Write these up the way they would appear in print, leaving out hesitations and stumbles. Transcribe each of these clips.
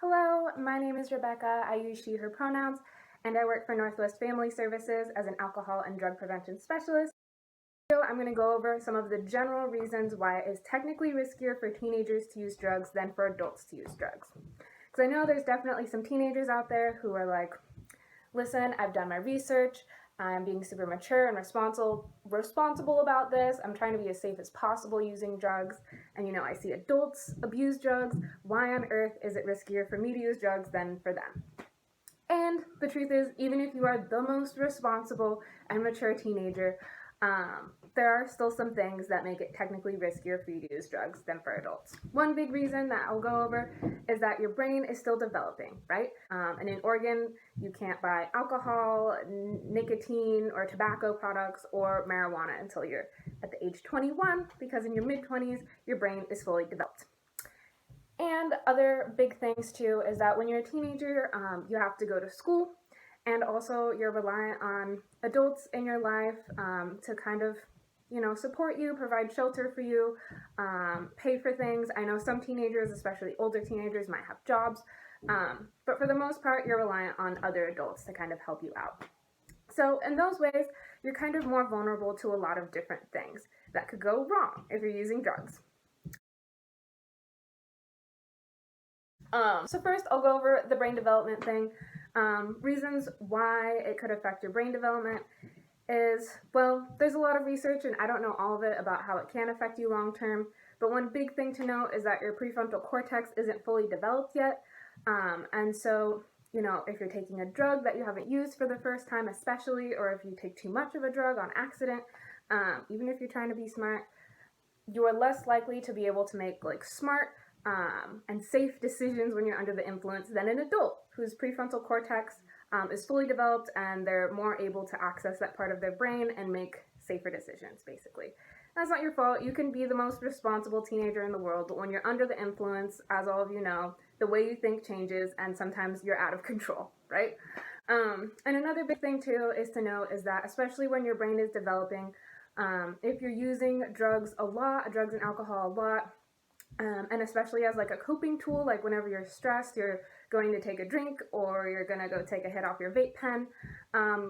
Hello, my name is Rebecca. I use she, her pronouns, and I work for Northwest Family Services as an alcohol and drug prevention specialist. So I'm going to go over some of the general reasons why it is technically riskier for teenagers to use drugs than for adults to use drugs. Because I know there's definitely some teenagers out there who are like, listen, I've done my research, I'm being super mature and responsible about this. I'm trying to be as safe as possible using drugs. And I see adults abuse drugs. Why on earth is it riskier for me to use drugs than for them? And the truth is, even if you are the most responsible and mature teenager, there are still some things that make it technically riskier for you to use drugs than for adults. One big reason that I'll go over is that your brain is still developing, right? And in Oregon, you can't buy alcohol, nicotine, or tobacco products or marijuana until you're at the age 21, because in your mid-20s, your brain is fully developed. And other big things too is that when you're a teenager, you have to go to school, and also you're reliant on adults in your life to kind of, support you, provide shelter for you, pay for things. I know some teenagers, especially older teenagers, might have jobs, but for the most part, you're reliant on other adults to kind of help you out. So in those ways, you're kind of more vulnerable to a lot of different things that could go wrong if you're using drugs. So first, I'll go over the brain development thing. Reasons why it could affect your brain development is, well, there's a lot of research, and I don't know all of it about how it can affect you long term, but one big thing to know is that your prefrontal cortex isn't fully developed yet. And so, if you're taking a drug that you haven't used for the first time, especially, or if you take too much of a drug on accident, even if you're trying to be smart, you are less likely to be able to make smart and safe decisions when you're under the influence than an adult whose prefrontal cortex is fully developed, and they're more able to access that part of their brain and make safer decisions, basically. That's not your fault. You can be the most responsible teenager in the world, but when you're under the influence, as all of you know, the way you think changes, and sometimes you're out of control, right? And another big thing too is to know is that, especially when your brain is developing, if you're using drugs a lot, drugs and alcohol a lot, and especially as a coping tool, like whenever you're stressed, you're going to take a drink or you're going to go take a hit off your vape pen,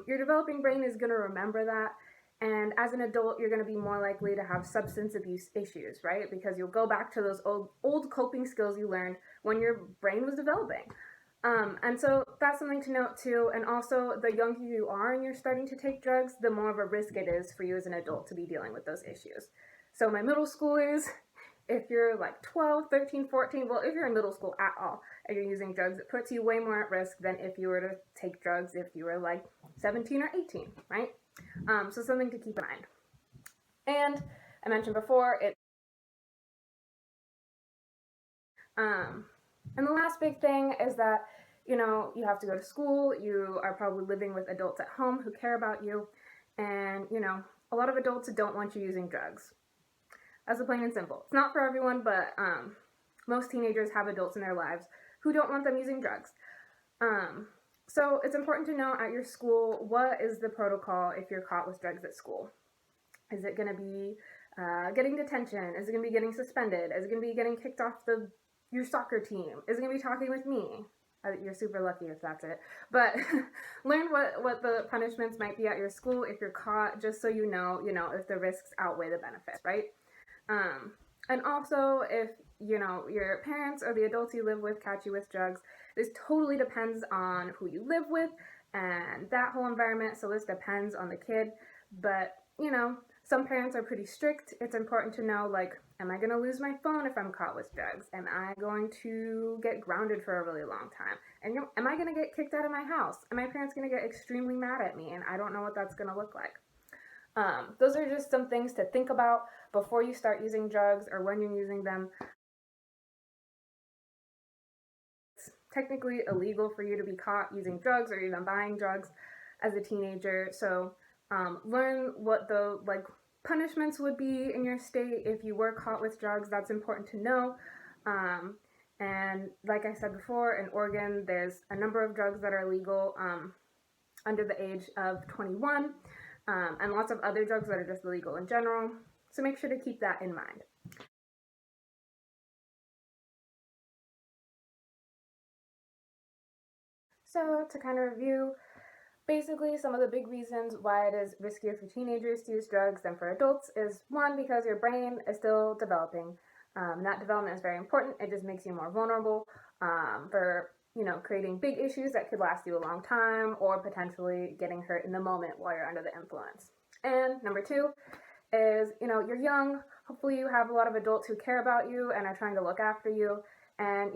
your developing brain is going to remember that. And as an adult, you're going to be more likely to have substance abuse issues, right? Because you'll go back to those old coping skills you learned when your brain was developing. And so that's something to note too. And also, the younger you are and you're starting to take drugs, the more of a risk it is for you as an adult to be dealing with those issues. So my middle schoolers, if you're 12, 13, 14, well, if you're in middle school at all and you're using drugs, it puts you way more at risk than if you were to take drugs if you were 17 or 18, right? So something to keep in mind. And I mentioned before, and the last big thing is that, you have to go to school, you are probably living with adults at home who care about you, and, a lot of adults don't want you using drugs. That's plain and simple. It's not for everyone, but most teenagers have adults in their lives who don't want them using drugs. So it's important to know at your school, what is the protocol if you're caught with drugs at school? Is it going to be getting detention? Is it going to be getting suspended? Is it going to be getting kicked off your soccer team? Is it going to be talking with me? You're super lucky if that's it. But learn what the punishments might be at your school if you're caught, just so you know if the risks outweigh the benefits, right? And also, if your parents or the adults you live with catch you with drugs, this totally depends on who you live with and that whole environment. So this depends on the kid, but some parents are pretty strict. It's important to know, am I going to lose my phone if I'm caught with drugs? Am I going to get grounded for a really long time? And am I going to get kicked out of my house? Are my parents going to get extremely mad at me? And I don't know what that's going to look like. Those are just some things to think about before you start using drugs or when you're using them. It's technically illegal for you to be caught using drugs or even buying drugs as a teenager. So learn what the punishments would be in your state if you were caught with drugs. That's important to know. And like I said before, in Oregon, there's a number of drugs that are legal under the age of 21. And lots of other drugs that are just illegal in general. So make sure to keep that in mind. So to kind of review, basically some of the big reasons why it is riskier for teenagers to use drugs than for adults is one, because your brain is still developing. That development is very important. It just makes you more vulnerable for creating big issues that could last you a long time, or potentially getting hurt in the moment while you're under the influence. And number two is, you're young. Hopefully you have a lot of adults who care about you and are trying to look after you. And,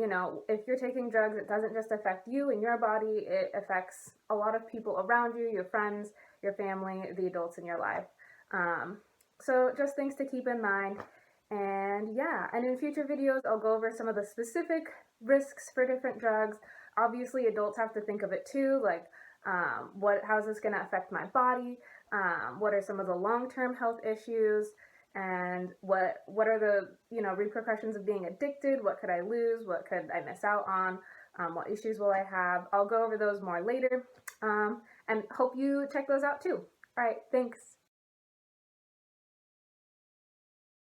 if you're taking drugs, it doesn't just affect you and your body, it affects a lot of people around you, your friends, your family, the adults in your life. So just things to keep in mind. And yeah, and in future videos, I'll go over some of the specific risks for different drugs. Obviously, adults have to think of it too, like how's this going to affect my body? What are some of the long-term health issues? And what are the repercussions of being addicted? What could I lose? What could I miss out on? What issues will I have? I'll go over those more later, and hope you check those out too. All right, thanks.